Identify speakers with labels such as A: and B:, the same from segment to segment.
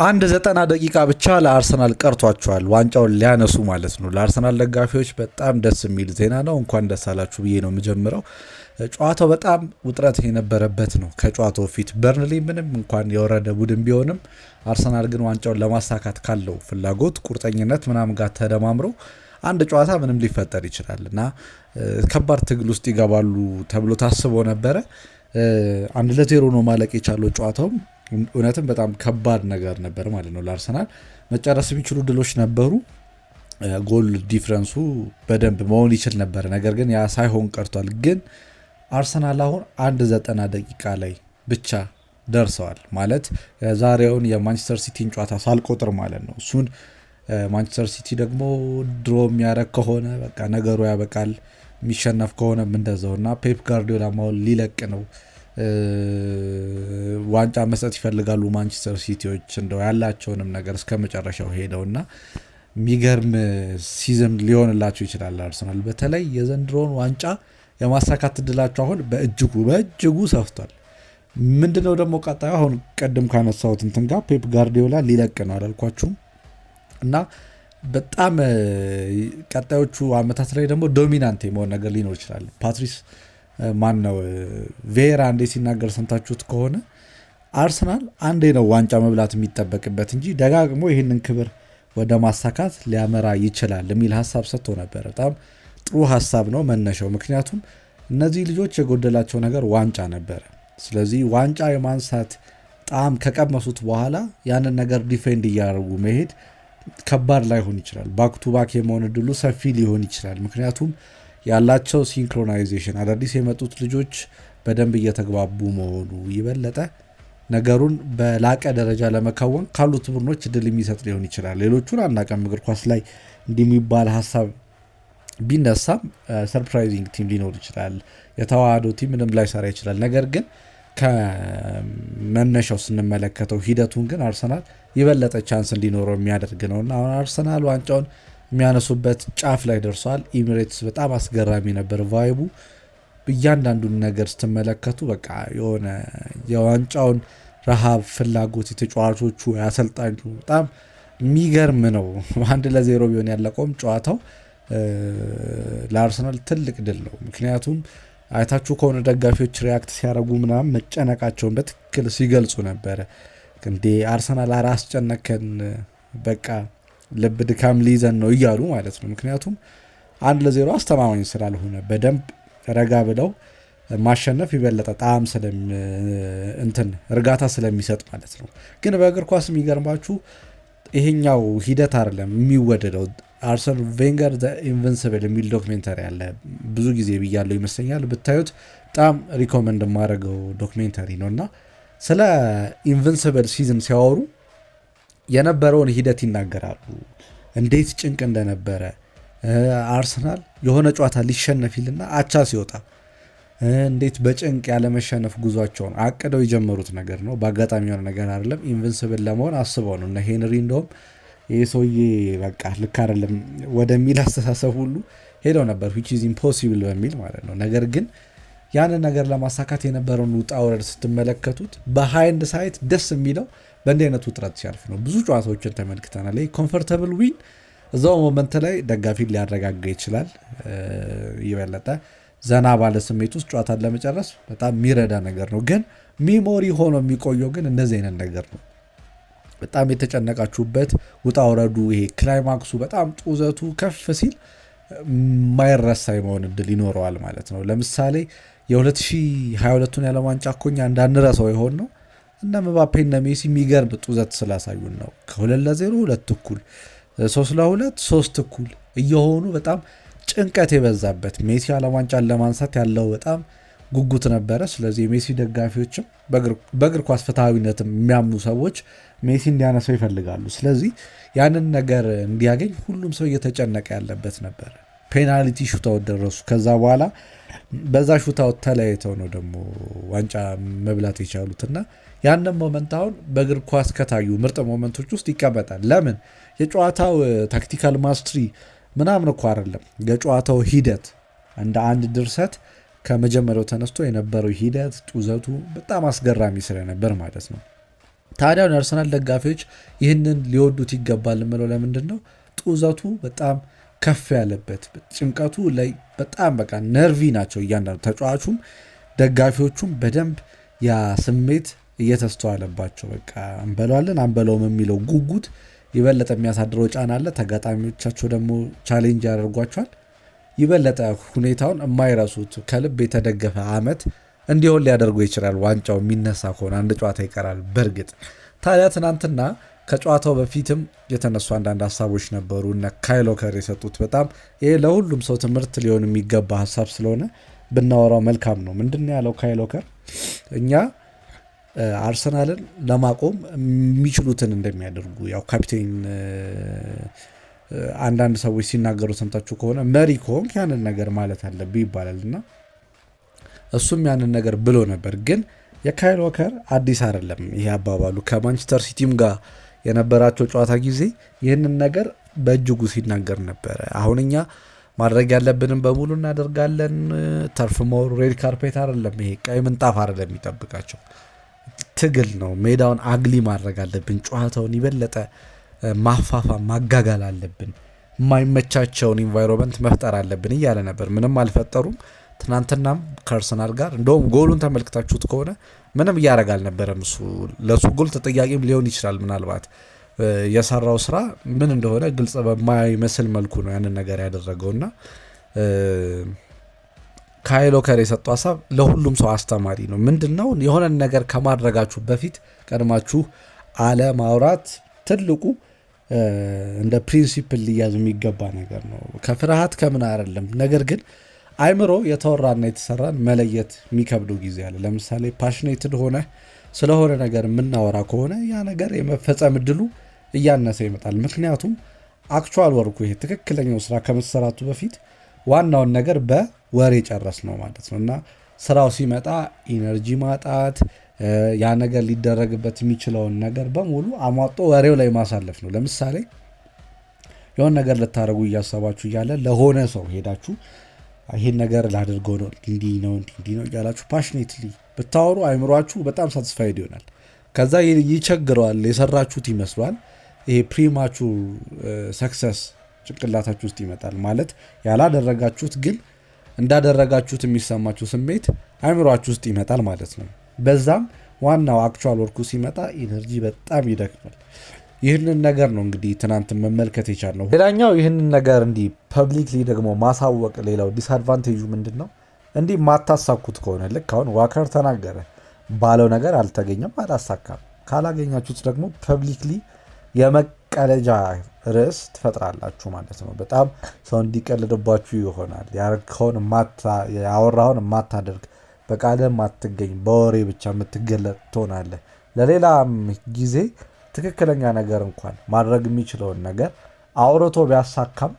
A: አንድ 90 ደቂቃ ብቻ ለአርሰናል ቀርቷቸዋል ዋንጫውን ሊያነሱ ማለት ነው። ለአርሰናል ደጋፊዎች በጣም ደስ የሚል ዜና ነው። እንኳን ደስ አላችሁ ብዬ ነው የምጀምረው። ጨዋታው በጣም ውጥረት የነበረበት ነው። ከጨዋታው ፊት በርንሊ ምንም እንኳን የወረደ ቡድን ቢሆንም አርሰናል ግን ዋንጫውን ለማሳካት ካለው ፍላጎት፣ ቁርጠኝነት ምናምን ጋር ተደማምሮ አንድ ጨዋታ ምንም ሊፈጠር ይችላል እና ከባድ ትግል ውስጥ ይገባሉ ተብሎ ታስቦ ነበረ። 1-0 ነው ማለቅ የቻለው ጨዋታውም እውነትም በጣም ከባድ ነገር ነበር ማለት ነው። ለአርሰናል መጨረስ የሚችሉ ድሎች ነበሩ። ጎል ዲፍረንሱ በደንብ መሆን ይችል ነበር፣ ነገር ግን ያ ሳይሆን ቀርቷል። ግን አርሰናል አሁን 90 ደቂቃ ላይ ብቻ ደርሰዋል ማለት ዛሬውን የማንቸስተር ሲቲን ጨዋታ ሳልቆጥር ማለት ነው። እሱን ማንቸስተር ሲቲ ደግሞ ድሮ የሚያረግ ከሆነ በቃ ነገሩ ያበቃል፣ የሚሸነፍ ከሆነ እንደዛው እና ፔፕ ጋርዲዮላ ማውል ሊለቅ ነው። ዋንጫ መስጠት ይፈልጋሉ ማንቸስተር ሲቲዎች እንደው ያላቸውንም ነገር እስከ መጨረሻው ሄደውና የሚገርም ሲዝን ሊሆንላቸው ይችላል። አርሰናል በተለይ የዘንድሮን ዋንጫ የማሳካት እድላቸው አሁን በእጅጉ ሰፍቷል። ምንድነው ደግሞ ቀጣዩ አሁን ቀደም ካነሳሁት እንትን ጋር ፔፕ ጋርዲዮላ ሊለቅ ነው አላልኳችሁም? እና በጣም ቀጣዮቹ አመታት ላይ ደግሞ ዶሚናንት የመሆን ነገር ሊኖር ይችላል። ፓትሪስ ማን ነው ቬራ እንዴ ሲናገር ሰምታችሁት ከሆነ አርሰናል አንዴ ነው ዋንጫ መብላት የሚጠበቅበት እንጂ ደጋግሞ ይህንን ክብር ወደ ማሳካት ሊያመራ ይችላል የሚል ሀሳብ ሰጥቶ ነበር። በጣም ጥሩ ሀሳብ ነው መነሻው። ምክንያቱም እነዚህ ልጆች የጎደላቸው ነገር ዋንጫ ነበረ። ስለዚህ ዋንጫ የማንሳት ጣም ከቀመሱት በኋላ ያንን ነገር ዲፌንድ እያደረጉ መሄድ ከባድ ላይሆን ይችላል። ባክ ቱ ባክ የመሆን እድሉ ሰፊ ሊሆን ይችላል። ምክንያቱም ያላቸው ሲንክሮናይዜሽን አዳዲስ የመጡት ልጆች በደንብ እየተግባቡ መሆኑ ይበለጠ ነገሩን በላቀ ደረጃ ለመከወን ካሉት ቡድኖች እድል የሚሰጥ ሊሆን ይችላል። ሌሎቹን አናውቅም። እግር ኳስ ላይ እንዲህ የሚባል ሀሳብ ቢነሳም ሰርፕራይዚንግ ቲም ሊኖር ይችላል። የተዋህዶ ቲም ምንም ላይሰራ ይችላል። ነገር ግን ከመነሻው ስንመለከተው ሂደቱን ግን አርሰናል የበለጠ ቻንስ እንዲኖረው የሚያደርግ ነውና አሁን አርሰናል ዋንጫውን የሚያነሱበት ጫፍ ላይ ደርሰዋል። ኢሚሬትስ በጣም አስገራሚ ነበር ቫይቡ። እያንዳንዱን ነገር ስትመለከቱ በቃ የሆነ የዋንጫውን ረሃብ፣ ፍላጎት የተጫዋቾቹ ያሰልጣኙ በጣም የሚገርም ነው። 1-0 ቢሆን ያለቀውም ጨዋታው ለአርሰናል ትልቅ ድል ነው። ምክንያቱም አይታችሁ ከሆነ ደጋፊዎች ሪያክት ሲያደርጉ ምናምን መጨነቃቸውን በትክክል ሲገልጹ ነበረ። እንዴ አርሰናል አስጨነቀን፣ በቃ ልብ ድካም ሊይዘን ነው እያሉ ማለት ነው። ምክንያቱም 1-0 አስተማማኝ ስላልሆነ በደንብ ረጋ ብለው ማሸነፍ ይበለጠ ጣዕም እርጋታ ስለሚሰጥ ማለት ነው። ግን በእግር ኳስ የሚገርማችሁ ይሄኛው ሂደት አይደለም የሚወደደው። አርሰን ቬንገር ዘ ኢንቪንሲብል የሚል ዶክሜንተሪ አለ። ብዙ ጊዜ ብያለው ይመስለኛል፣ ብታዩት በጣም ሪኮመንድ የማደርገው ዶክሜንተሪ ነው እና ስለ ኢንቪንሲብል ሲዝን ሲያወሩ የነበረውን ሂደት ይናገራሉ። እንዴት ጭንቅ እንደነበረ አርሰናል የሆነ ጨዋታ ሊሸነፊልና አቻ ሲወጣ እንዴት በጭንቅ ያለመሸነፍ ጉዟቸውን አቅደው የጀመሩት ነገር ነው። በአጋጣሚ የሆነ ነገር አይደለም። ኢንቪንሲብል ለመሆን አስበው ነው። እና ሄንሪ እንደውም ይህ ሰውዬ በቃ ልክ አይደለም ወደሚል አስተሳሰብ ሁሉ ሄደው ነበር which is impossible በሚል ማለት ነው። ነገር ግን ያንን ነገር ለማሳካት የነበረውን ውጣ ውረድ ስትመለከቱት በሃይንድ ሳይት ደስ የሚለው በእንዲህ አይነት ውጥረት ሲያልፍ ነው። ብዙ ጨዋታዎችን ተመልክተናል። ኮምፎርታብል ዊን እዛው ሞመንት ላይ ደጋፊን ሊያረጋጋ ይችላል። ይበለጠ ዘና ባለ ስሜት ውስጥ ጨዋታን ለመጨረስ በጣም የሚረዳ ነገር ነው። ግን ሚሞሪ ሆኖ የሚቆየው ግን እንደዚህ አይነት ነገር ነው። በጣም የተጨነቃችሁበት ውጣ ውረዱ፣ ይሄ ክላይማክሱ በጣም ጡዘቱ ከፍ ሲል ማይረሳ የመሆን እድል ይኖረዋል ማለት ነው። ለምሳሌ የ2022ን የዓለም ዋንጫ እኮ እኛ እንዳንረሳው የሆን ነው እና ምባፔ እና ሜሲ የሚገርም ጡዘት ስላሳዩን ነው። ከ2-0 2-1 3-2 3-1 እየሆኑ በጣም ጭንቀት የበዛበት ሜሲ ዓለም ዋንጫን ለማንሳት ያለው በጣም ጉጉት ነበረ። ስለዚህ የሜሲ ደጋፊዎችም በእግር ኳስ ፍትሐዊነትም የሚያምኑ ሰዎች ሜሲ እንዲያነሳው ይፈልጋሉ። ስለዚህ ያንን ነገር እንዲያገኝ ሁሉም ሰው እየተጨነቀ ያለበት ነበር። ፔናልቲ ሹታውት ደረሱ። ከዛ በኋላ በዛ ሹታውት ተለያይተው ነው ደግሞ ዋንጫ መብላት የቻሉትና ያንን ሞመንት አሁን በእግር ኳስ ከታዩ ምርጥ ሞመንቶች ውስጥ ይቀመጣል። ለምን? የጨዋታው ታክቲካል ማስትሪ ምናምን እኮ አይደለም፣ የጨዋታው ሂደት እንደ አንድ ድርሰት ከመጀመሪያው ተነስቶ የነበረው ሂደት ጡዘቱ በጣም አስገራሚ ስለነበር ማለት ነው። ታዲያ የአርሰናል ደጋፊዎች ይህንን ሊወዱት ይገባል የምለው ለምንድን ነው? ጡዘቱ በጣም ከፍ ያለበት ጭንቀቱ ላይ በጣም በቃ ነርቪ ናቸው እያንዳንዱ ተጫዋቹም ደጋፊዎቹም በደንብ ያ ስሜት እየተስተዋለባቸው በቃ እንበለዋለን አንበለውም የሚለው ጉጉት ይበለጠ የሚያሳድረው ጫና አለ። ተጋጣሚዎቻቸው ደግሞ ቻሌንጅ ያደርጓቸዋል። ይበለጠ ሁኔታውን የማይረሱት ከልብ የተደገፈ አመት እንዲሆን ሊያደርጉ ይችላል። ዋንጫው የሚነሳ ከሆነ አንድ ጨዋታ ይቀራል። በእርግጥ ታዲያ ትናንትና ከጨዋታው በፊትም የተነሱ አንዳንድ ሀሳቦች ነበሩ። እነ ካይል ዎከር የሰጡት በጣም ይሄ ለሁሉም ሰው ትምህርት ሊሆን የሚገባ ሀሳብ ስለሆነ ብናወራው መልካም ነው። ምንድን ነው ያለው ካይል ዎከር? እኛ አርሰናልን ለማቆም የሚችሉትን እንደሚያደርጉ ያው ካፒቴን አንዳንድ ሰዎች ሲናገሩ ሰምታችሁ ከሆነ መሪ ከሆንክ ያንን ነገር ማለት አለብህ ይባላል እና እሱም ያንን ነገር ብሎ ነበር። ግን የካይል ዎከር አዲስ አይደለም ይሄ አባባሉ። ከማንቸስተር ሲቲም ጋር የነበራቸው ጨዋታ ጊዜ ይህንን ነገር በእጅጉ ሲናገር ነበረ። አሁን እኛ ማድረግ ያለብንም በሙሉ እናደርጋለን። ተርፍ ሞር ሬድ ካርፔት አይደለም፣ ይሄ ቀይ ምንጣፍ አይደለም የሚጠብቃቸው ትግል ነው። ሜዳውን አግሊ ማድረግ አለብን። ጨዋታውን ይበለጠ ማፋፋም ማጋጋል አለብን። የማይመቻቸውን ኢንቫይሮንመንት መፍጠር አለብን እያለ ነበር። ምንም አልፈጠሩም። ትናንትናም ከአርሰናል ጋር እንደውም ጎሉን ተመልክታችሁት ከሆነ ምንም እያደረግ አልነበረም። እሱ ለሱ ጎል ተጠያቂም ሊሆን ይችላል። ምናልባት የሰራው ስራ ምን እንደሆነ ግልጽ በማይመስል መልኩ ነው ያንን ነገር ያደረገውና ካይል ዎከር የሰጠው ሀሳብ ለሁሉም ሰው አስተማሪ ነው። ምንድነው የሆነን ነገር ከማድረጋችሁ በፊት ቀድማችሁ አለማውራት ትልቁ እንደ ፕሪንሲፕል ሊያዝ የሚገባ ነገር ነው። ከፍርሃት ከምን አይደለም። ነገር ግን አይምሮ የተወራና የተሰራን መለየት የሚከብደው ጊዜ አለ። ለምሳሌ ፓሽኔትድ ሆነ ስለሆነ ነገር የምናወራ ከሆነ ያ ነገር የመፈጸም እድሉ እያነሰ ይመጣል። ምክንያቱም አክቹዋል ወርኩ ይሄ ትክክለኛው ስራ ከመሰራቱ በፊት ዋናውን ነገር በወሬ ጨረስ ነው ማለት ነው እና ስራው ሲመጣ ኢነርጂ ማጣት ያ ነገር ሊደረግበት የሚችለውን ነገር በሙሉ አሟጦ ወሬው ላይ ማሳለፍ ነው። ለምሳሌ የሆነ ነገር ልታደርጉ እያሰባችሁ እያለ ለሆነ ሰው ሄዳችሁ ይሄን ነገር ላድርገው ነው እንዲህ ነው እያላችሁ ፓሽኔትሊ ብታወሩ አይምሯችሁ በጣም ሳቲስፋይድ ይሆናል። ከዛ ይቸግረዋል፣ የሰራችሁት ይመስሏል። ይሄ ፕሪማቹር ሰክሰስ ጭንቅላታችሁ ውስጥ ይመጣል። ማለት ያላደረጋችሁት ግን እንዳደረጋችሁት የሚሰማችሁ ስሜት አይምሯችሁ ውስጥ ይመጣል ማለት ነው። በዛም ዋናው አክቹዋል ወርኩ ሲመጣ ኢነርጂ በጣም ይደክማል። ይህንን ነገር ነው እንግዲህ ትናንት መመልከት የቻልነው። ሌላኛው ይህንን ነገር እንዲህ ፐብሊክሊ ደግሞ ማሳወቅ ሌላው ዲስአድቫንቴጁ ምንድን ነው? እንዲህ ማታሳኩት ከሆነ ልክ አሁን ዋከር ተናገረ ባለው ነገር አልተገኘም፣ አላሳካም። ካላገኛችሁት ደግሞ ፐብሊክሊ የመቀለጃ ርዕስ ትፈጥራላችሁ ማለት ነው። በጣም ሰው እንዲቀልድባችሁ ይሆናል። ያወራውን የማታደርግ በቃለ ማትገኝ በወሬ ብቻ የምትገለጥ ትሆናለህ። ለሌላም ጊዜ ትክክለኛ ነገር እንኳን ማድረግ የሚችለውን ነገር አውርቶ ቢያሳካም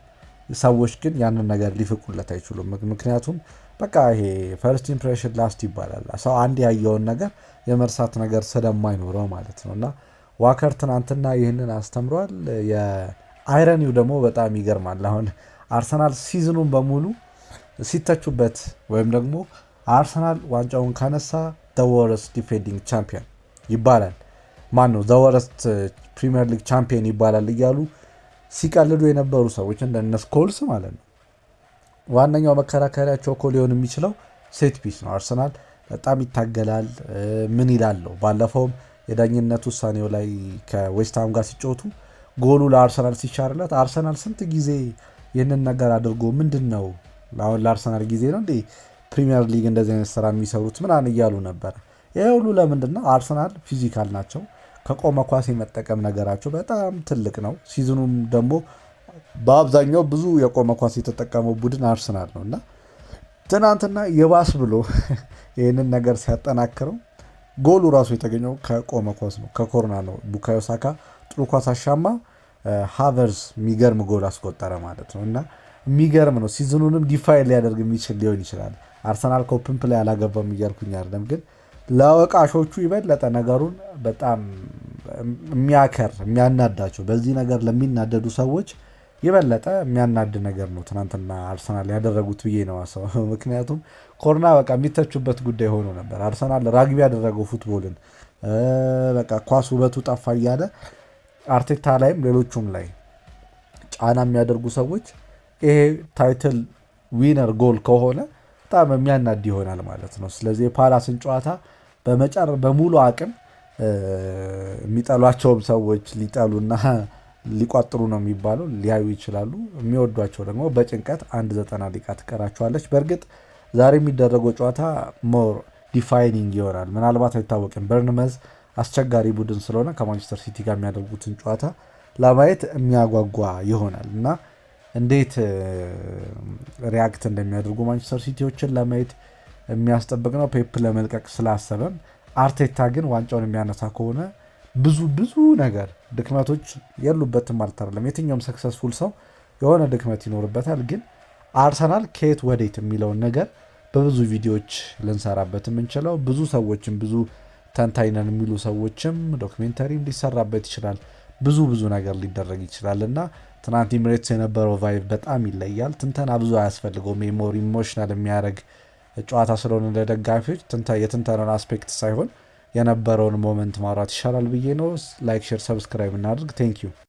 A: ሰዎች ግን ያንን ነገር ሊፍቁለት አይችሉም። ምክንያቱም በቃ ይሄ ፈርስት ኢምፕሬሽን ላስት ይባላል። ሰው አንድ ያየውን ነገር የመርሳት ነገር ስለማይኖረው ማለት ነው እና ዋከር ትናንትና ይህንን አስተምሯል። የአይረኒው ደግሞ በጣም ይገርማል። አሁን አርሰናል ሲዝኑን በሙሉ ሲተቹበት ወይም ደግሞ አርሰናል ዋንጫውን ካነሳ ዘ ወረስት ዲፌንዲንግ ቻምፒየን ይባላል። ማን ነው ዘ ወረስት ፕሪሚየር ሊግ ቻምፒየን ይባላል እያሉ ሲቀልዱ የነበሩ ሰዎች እንደነ ስኮልስ ማለት ነው። ዋነኛው መከራከሪያቸው እኮ ሊሆን የሚችለው ሴት ፒስ ነው። አርሰናል በጣም ይታገላል። ምን ይላለው? ባለፈውም የዳኝነት ውሳኔው ላይ ከዌስትሃም ጋር ሲጫወቱ ጎሉ ለአርሰናል ሲሻርለት አርሰናል ስንት ጊዜ ይህንን ነገር አድርጎ ምንድን ነው አሁን ለአርሰናል ጊዜ ነው እንዴ ፕሪሚየር ሊግ እንደዚህ አይነት ስራ የሚሰሩት ምናምን እያሉ ነበር። ይሄ ሁሉ ለምንድን ነው? አርሰናል ፊዚካል ናቸው። ከቆመ ኳስ የመጠቀም ነገራቸው በጣም ትልቅ ነው። ሲዝኑም ደግሞ በአብዛኛው ብዙ የቆመ ኳስ የተጠቀመው ቡድን አርሰናል ነው እና ትናንትና የባስ ብሎ ይህንን ነገር ሲያጠናክረው ጎሉ ራሱ የተገኘው ከቆመ ኳስ ነው፣ ከኮርና ነው። ቡካዮ ሳካ ጥሩ ኳስ አሻማ፣ ሃቨርዝ የሚገርም ጎል አስቆጠረ ማለት ነው እና የሚገርም ነው። ሲዝኑንም ዲፋይን ሊያደርግ የሚችል ሊሆን ይችላል። አርሰናል ኮፕን ፕላይ አላገባም እያልኩኝ አይደለም፣ ግን ለወቃሾቹ ይበለጠ ነገሩን በጣም የሚያናዳቸው በዚህ ነገር ለሚናደዱ ሰዎች የበለጠ የሚያናድ ነገር ነው ትናንትና አርሰናል ያደረጉት ብዬ ነው አሰበው። ምክንያቱም ኮርና በቃ የሚተቹበት ጉዳይ ሆኖ ነበር። አርሰናል ራግቢ ያደረገው ፉትቦልን በቃ ኳስ ውበቱ ጠፋ እያለ አርቴታ ላይም ሌሎቹም ላይ ጫና የሚያደርጉ ሰዎች ይሄ ታይትል ዊነር ጎል ከሆነ በጣም የሚያናድ ይሆናል ማለት ነው። ስለዚህ የፓላስን ጨዋታ በሙሉ አቅም የሚጠሏቸውም ሰዎች ሊጠሉና ሊቋጥሩ ነው የሚባለው ሊያዩ ይችላሉ። የሚወዷቸው ደግሞ በጭንቀት 1:90 ደቂቃ ትቀራቸዋለች። በእርግጥ ዛሬ የሚደረገው ጨዋታ ሞር ዲፋይኒንግ ይሆናል። ምናልባት አይታወቅም። በርንመዝ አስቸጋሪ ቡድን ስለሆነ ከማንቸስተር ሲቲ ጋር የሚያደርጉትን ጨዋታ ለማየት የሚያጓጓ ይሆናል እና እንዴት ሪያክት እንደሚያደርጉ ማንቸስተር ሲቲዎችን ለማየት የሚያስጠብቅ ነው። ፔፕ ለመልቀቅ ስላሰበም አርቴታ ግን ዋንጫውን የሚያነሳ ከሆነ ብዙ ነገር ድክመቶች የሉበትም ማለት አይደለም። የትኛውም ሰክሰስፉል ሰው የሆነ ድክመት ይኖርበታል። ግን አርሰናል ከየት ወዴት የሚለውን ነገር በብዙ ቪዲዮዎች ልንሰራበት የምንችለው ብዙ ሰዎችም ብዙ ተንታይነን የሚሉ ሰዎችም ዶክሜንተሪ ሊሰራበት ይችላል። ብዙ ነገር ሊደረግ ይችላል እና ትናንት ኤሚሬትስ የነበረው ቫይብ በጣም ይለያል። ትንተና ብዙ አያስፈልገውም። ሞር ኢሞሽናል የሚያደርግ ጨዋታ ስለሆነ ለደጋፊዎች የትንተናን አስፔክት ሳይሆን የነበረውን ሞመንት ማውራት ይሻላል ብዬ ነው። ላይክ፣ ሼር፣ ሰብስክራይብ እናድርግ። ቴንክ ዩ